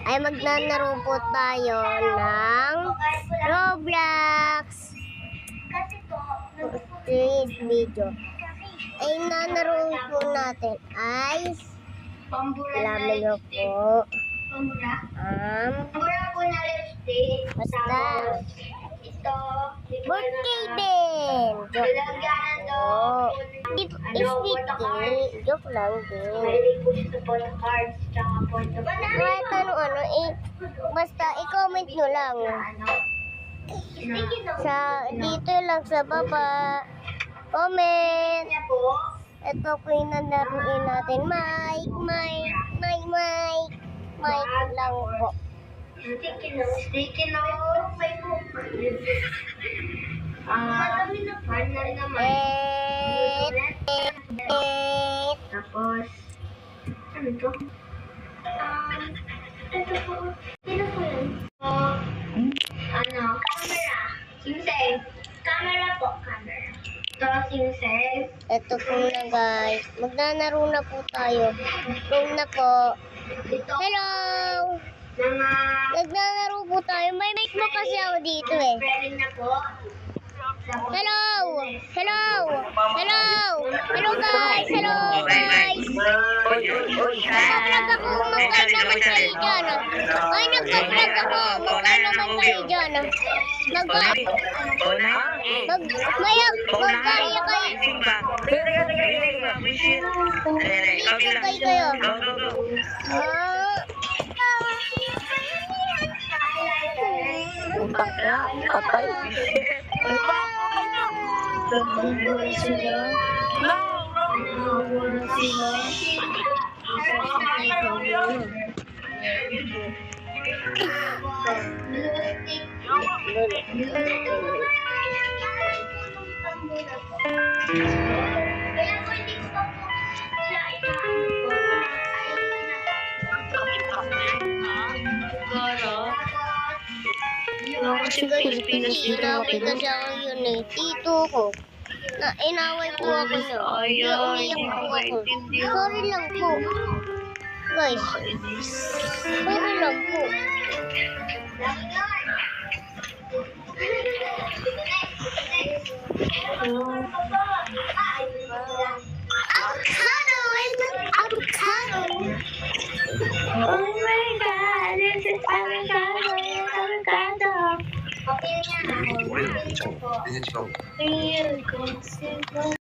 ay magnanaro po tayo ng Roblox. Create video. Ay nanaro po natin ay laman nyo po. Pambura po na lipstick. Basta. Ito. Birthday din. Joke Lalagyan po. Joke lang din. Pwede po siya sa photocards. Tsaka photo. Kahit ano, basta i-comment nyo lang. Dito lang sa baba. Comment. Ito po yung nanaruin natin. Mike lang po. Sticky note. Final naman. Tapos, ano to? Ito po. Sino po yun? Camera. Singseng. Camera po, camera. Ito, singseng. Ito po na guys. Magnanaro na po tayo. Room na po. Ito. Hello! Mga Nagnanaro po tayo. May mic mo kasi ako dito eh. pwede na po. Hello! Hello! Hello! Hello guys! Hello guys! Nagpa-vlog ako. Mag-like naman kayo dyan. Ay, nagpa-vlog ako. Mag-like naman kayo dyan. Mag-like kayo. Kaya po hindi ko pa po sila Inaway kasi ako yun eh. Tito ko. Inaway po ako niya. Umiyak po ako. Sorry lang po. Guys. Sorry lang po. Avocado! Oh my God, this is avocado. Real.